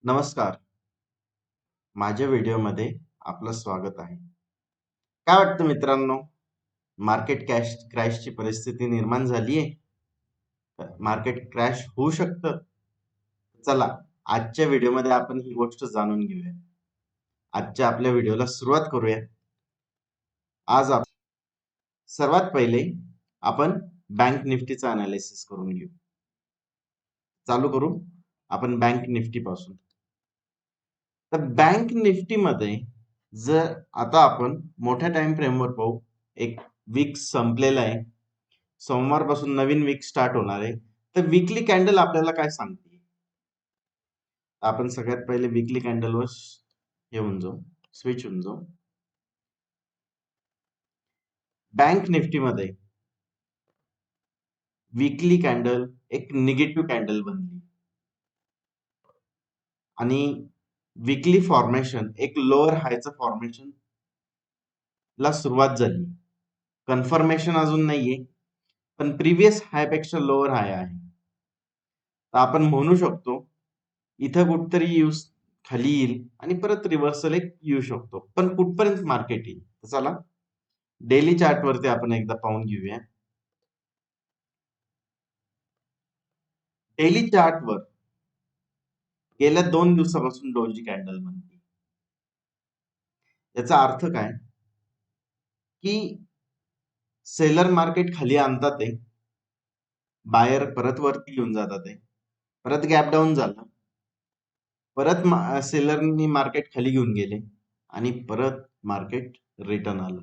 नमस्कार. माझ्या व्हिडिओमध्ये आपलं स्वागत आहे. काय वाटतं मित्रांनो? मार्केट क्रॅशची परिस्थिती निर्माण झाली आहे. मार्केट क्रॅश होऊ शकतं. चला, आजच्या व्हिडिओमध्ये आपण ही गोष्ट जाणून घेऊया. आजच्या आपल्या व्हिडिओला सुरुवात करूया. आज सर्वात पहिले आपण बँक निफ्टीचं अनालिसिस करून घेऊ. चालू करू आपण बँक निफ्टी पासून. तर बँक निफ्टीमध्ये जर आता आपण मोठ्या टाइम फ्रेमवर पाहू, एक वीक संपलेला आहे. सोमवारपासून नवीन वीक स्टार्ट होणार आहे. तर वीकली कॅन्डल आपल्याला काय सांगते? आपण सगळ्यात पहिले वीकली कॅन्डलवर हे होऊन जाऊ, स्विच होऊन जाऊ. बँक निफ्टीमध्ये वीकली कॅन्डल एक निगेटिव्ह कॅन्डल बनली आणि वीकली फॉर्मेशन एक लोअर हायचं फॉर्मेशन ला सुरुवात झाली. कन्फर्मेशन अजून नाहीये, पण प्रिव्हियस हाय पेक्षा लोअर हाय आहे. तर आपण म्हणू शकतो इथं कुठतरी यूज खाली येईल आणि परत रिव्हर्सल एक येऊ शकतो. पण कुठपर्यंत मार्केट येईल? तर चला डेली चार्ट वरती आपण एकदा पाहून घेऊया. डेली चार्ट वर गेल्या 2 दिवसापासून डोजी कॅन्डल बनते. याचा अर्थ काय? की सेलर मार्केट खाली आणतात आहे, बायर परत वरती घेऊन जातात आहे, परत गॅप डाऊन झालं, परत सेलरनी मार्केट खाली घेऊन गेले आणि परत मार्केट रिटर्न आलं.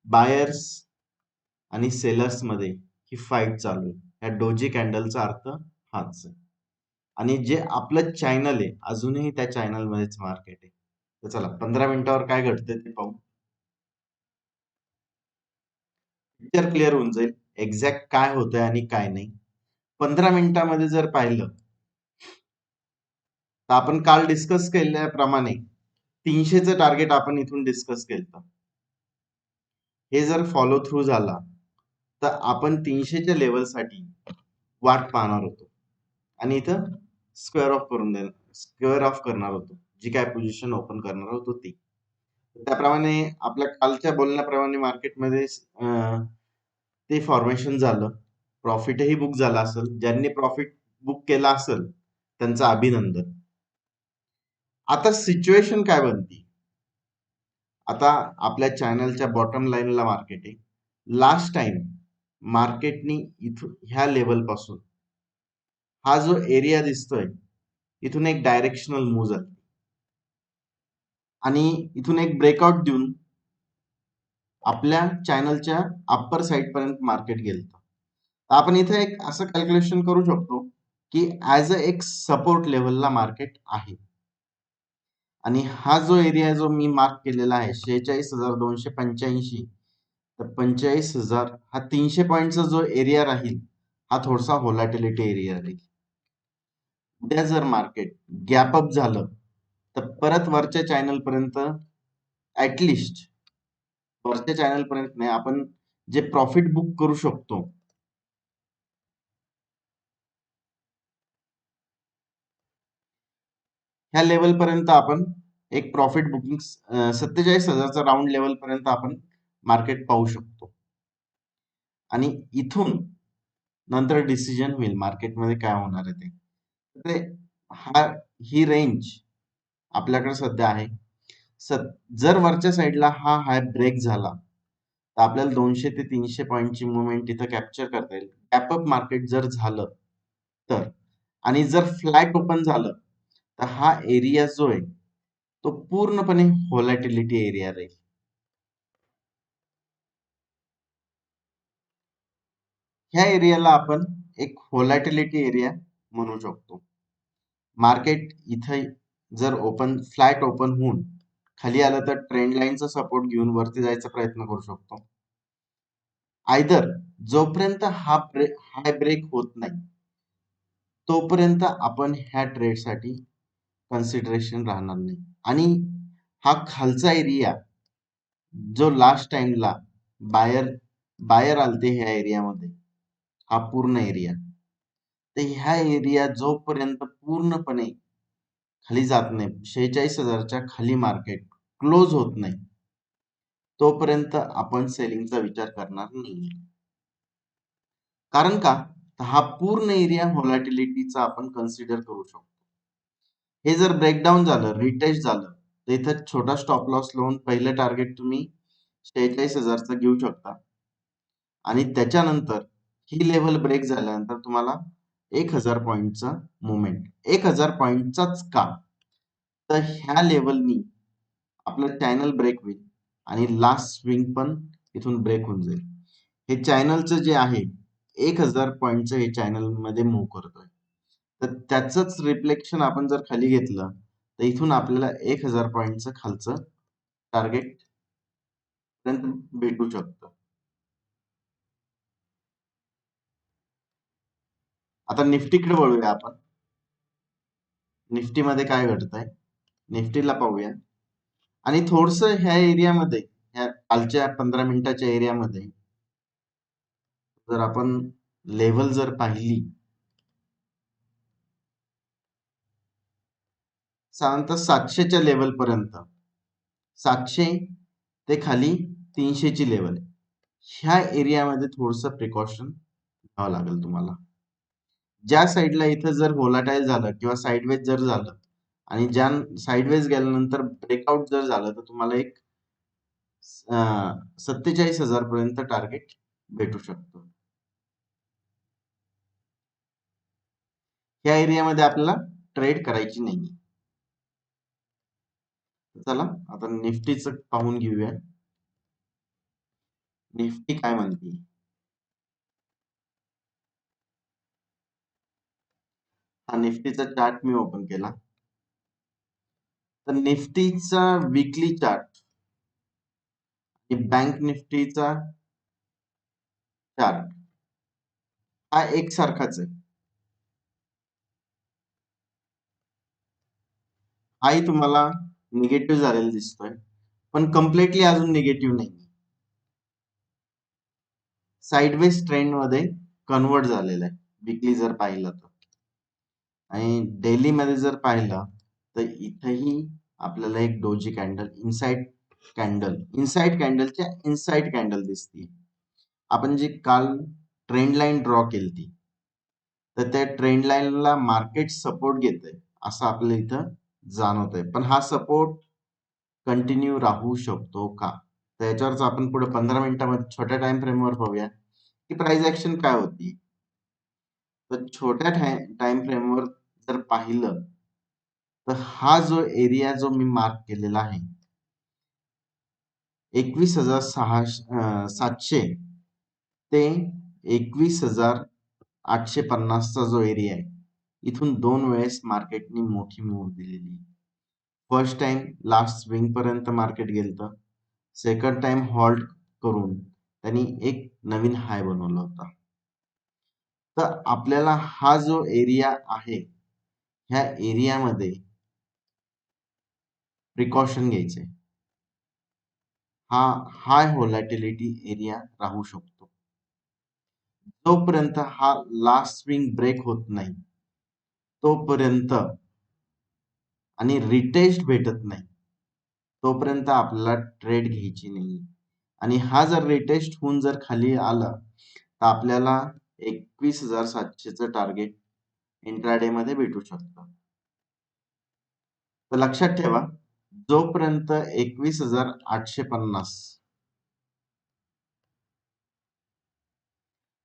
बायर्स आणि सेलर्स मध्ये ही फाईट चालू आहे. या डोजी कॅन्डलचा अर्थ हाच आहे. आणि जे आपलं चॅनल आहे अजूनही त्या चॅनल मध्येच मार्केट आहे. तर चला 15 मिनिटावर काय घडतंय ते पाहू. पिक्चर क्लिअर होऊन जाईल एक्झॅक्ट काय होतंय आणि काय नाही. 15 मिनिटामध्ये जर पाहिलं तर आपण काल डिस्कस केल्याप्रमाणे 300चं टार्गेट आपण इथून डिस्कस केलं. हे जर फॉलो थ्रू झाला तर आपण 300च्या लेवलसाठी वाट पाहणार होतो आणि इथं स्क्वेअर ऑफ करणार होतो, जी काय पोझिशन ओपन करणार होतो ती. त्याप्रमाणे आपल्या कालच्या बोलण्याप्रमाणे मार्केटमध्ये ते फॉर्मेशन झालं. प्रॉफिटही बुक झाला असेल. ज्यांनी प्रॉफिट बुक केला असेल त्यांचं अभिनंदन. आता सिच्युएशन काय बनती? आता आपल्या चॅनलच्या बॉटम लाईनला मार्केट आहे. लास्ट टाइम मार्केटनी इथून ह्या लेवल पासून हा जो एरिया दिसतोय इथून एक डायरेक्शनल मूव झाली आणि इथून एक ब्रेकआउट देऊन आपल्या चॅनलच्या अप्पर साइड पर्यंत मार्केट गेलं. आपण इथे एक असं कॅल्क्युलेशन करू शकतो की ऍज अ एक सपोर्ट लेवलला मार्केट आहे आणि हा जो एरिया जो मी मार्क केलेला आहे 46,285, तर 45,000 हा 300 पॉईंटचा जो एरिया राहील हा थोडासा व्होलॅटिलिटी एरिया राहील. उद्या जर मार्केट गॅप अप झालं तर परत वरच्या चॅनल पर्यंत ऍटलिस्ट वरच्या चॅनल पर्यंत नाही, आपण जे प्रॉफिट बुक करू शकतो ह्या लेवल पर्यंत आपण एक प्रॉफिट बुकिंग 47,000चा राऊंड लेवल पर्यंत आपण मार्केट पाहू शकतो आणि इथून नंतर डिसिजन होईल मार्केटमध्ये काय होणार आहे ते. हा ही रेंज आपल्याकडे सध्या आहे. जर वरच्या साईडला हा हाय ब्रेक झाला तर आपल्याला 200 ते 300 पॉईंटची मुवमेंट इथं कॅप्चर करता येईल. गॅपअप मार्केट जर झालं तर, आणि जर फ्लॅट ओपन झालं तर हा एरिया जो आहे तो पूर्णपणे व्होलॅटिलिटी एरिया राहील. ह्या एरियाला आपण एक व्होलॅटिलिटी एरिया म्हणू शकतो. मार्केट इथे जर फ्लॅट ओपन होऊन खाली आलं तर ट्रेंड लाईनचा सपोर्ट घेऊन वरती जायचा प्रयत्न करू शकतो. आयदर जोपर्यंत हा हाय ब्रेक होत नाही तोपर्यंत आपण ह्या ट्रेडसाठी कन्सिडरेशन राहणार नाही. आणि हा खालचा एरिया जो लास्ट टाइमला बायर आलते ह्या एरियामध्ये, हा पूर्ण एरिया, तर ह्या एरिया जोपर्यंत पूर्णपणे खाली जात नाही, 46,000च्या खाली मार्केट क्लोज होत नाही, तोपर्यंत आपण सेलिंगचा विचार करणार नाही. कारण का, हा पूर्ण एरिया व्होलॅटिलिटीचा आपण कन्सिडर करू शकतो. हे जर ब्रेकडाऊन झालं, रिटेस्ट झालं, तर इथं छोटा स्टॉप लॉस लावून पहिलं टार्गेट तुम्ही 46,000चं घेऊ शकता. आणि त्याच्यानंतर ही लेवल ब्रेक झाल्यानंतर तुम्हाला 1,000 पॉईंटचा मुवमेंट, 1,000 पॉईंटचाच का, तर ह्या लेवलनी आपलं चॅनल ब्रेक होईल आणि लास्ट स्विंग पण इथून ब्रेक होऊन जाईल. हे चॅनलचं जे आहे 1,000 पॉईंटचं हे चॅनल मध्ये मूव्ह करतोय, तर त्याचंच रिफ्लेक्शन आपण जर खाली घेतलं तर इथून आपल्याला 1,000 पॉईंटचं खालचं टार्गेट पर्यंत भेटू शकतं. आता निफ्टीकडे वळूया आपण. निफ्टीमध्ये काय घडतंय निफ्टीला पाहूया. आणि थोडस ह्या एरियामध्ये, ह्या कालच्या 15 मिनिटाच्या एरियामध्ये जर आपण लेवल जर पाहिली, साधारणतः 700च्या लेवल पर्यंत, 700 ते खाली 300 ची लेवल, ह्या एरियामध्ये थोडस प्रिकॉशन घ्यावं लागेल तुम्हाला. ज्या साईडला इथं जर व्होलाटाईल झालं किंवा साईडवेज जर झालं आणि ज्या साईडवेज गेल्यानंतर ब्रेकआउट जर झालं, तर तुम्हाला एक 47,000 पर्यंत टार्गेट भेटू शकतो. या एरियामध्ये आपल्याला ट्रेड करायची नाही. चला आता निफ्टीचं पाहून घेऊया. निफ्टी काय म्हणते. हा निफ्टीचा चार्ट मी ओपन केला, तर निफ्टीचा वीकली चार्ट आणि बँक निफ्टीचा चार्ट हा एकसारखाच आहे. हाही तुम्हाला निगेटिव्ह झालेला दिसतोय, पण कम्प्लिटली अजून निगेटिव्ह नाही, साइडवेज ट्रेंड मध्ये कन्वर्ट झालेला आहे वीकली जर पाहिलं तर. आणि डेली मध्ये जर पाहिलं तर इथेही आपल्याला एक डोजी कॅन्डल, इनसाइड कॅन्डलच्या इनसाइड कॅन्डल दिसते. आपण जी काल ट्रेंड लाईन ड्रॉ केली, तर त्या ट्रेंड लाईनला मार्केट सपोर्ट घेतंय असं आपल्याला इथं जाणवत आहे. पण हा सपोर्ट कंटिन्यू राहू शकतो का, तर याच्यावरच आपण पुढे 15 मिनिटांमध्ये छोट्या टाइम फ्रेमवर पाहूया की प्राइस ऍक्शन काय होती. तर छोट्या टाइम फ्रेमवर जर पाहिलं तर हा जो एरिया जो मी मार्क केलेला आहे 21,700 ते 21,850चा जो एरिया आहे, इथून 2 वेळेस मार्केटनी मोठी मूव्ह दिलेली. फर्स्ट टाइम लास्ट स्विंग पर्यंत मार्केट गेलं, सेकंड टाइम हॉल्ट करून त्यांनी एक नवीन हाय बनवला होता. तर आपल्याला हा जो एरिया आहे, ह्या एरियामध्ये प्रिकॉशन घ्यायचे. हा हाय व्होलॅटिलिटी एरिया राहू शकतो. जोपर्यंत हा लास्ट स्विंग ब्रेक होत नाही तोपर्यंत आणि रिटेस्ट भेटत नाही तोपर्यंत आपल्याला ट्रेड घ्यायची नाही. आणि हा जर रिटेस्ट होऊन जर खाली आला तर आपल्याला 21,700चं टार्गेट इंट्राडे मध्ये भेटू शकतं. तर लक्षात ठेवा, जोपर्यंत 21,850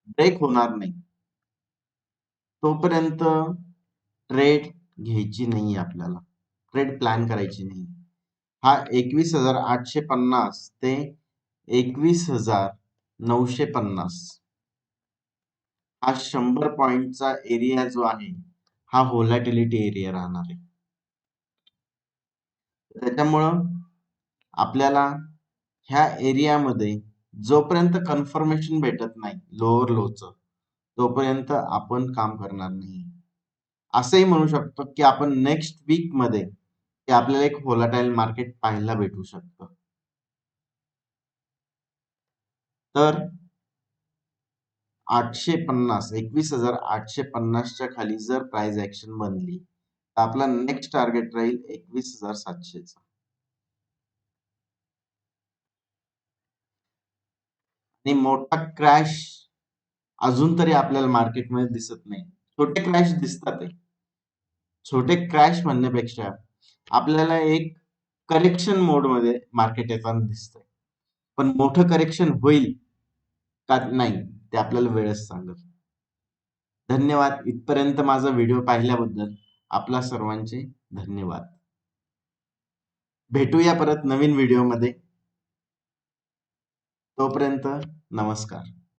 ब्रेक होणार नाही तोपर्यंत ट्रेड घ्यायची नाही, आपल्याला ट्रेड प्लॅन करायची नाही. हा 21,850 ते 21,950 हा 100 पॉइंटचा एरिया जो आहे, हा व्होलॅटिलिटी एरिया राहणार आहे. त्याच्यामुळं आपल्याला ह्या एरियामध्ये जोपर्यंत कन्फर्मेशन भेटत नाही लोअर लोचं, तोपर्यंत आपण काम करणार नाही. असंही म्हणू शकतो की आपण नेक्स्ट वीक मध्ये की आपल्याला एक व्होलाटाईल मार्केट पाहायला भेटू शकतं. तर 850, 21,850च्या खाली जर प्राइस ऍक्शन बनली तर आपला नेक्स्ट टार्गेट राहील 21,700चं. आणि मोठा क्रॅश अजून तरी आपल्याला मार्केटमध्ये दिसत नाही. छोटे क्रॅश दिसतात आहे. छोटे क्रॅश म्हणण्यापेक्षा आपल्याला एक करेक्शन मोडमध्ये मार्केट येताना दिसतंय. पण मोठं करेक्शन होईल का नाही ते आपल्याला वेळच सांगेल. धन्यवाद. इथपर्यंत माझा व्हिडिओ पाहिल्याबद्दल आपला सर्वांचे धन्यवाद. भेटूया परत नवीन व्हिडिओमध्ये. तोपर्यंत नमस्कार.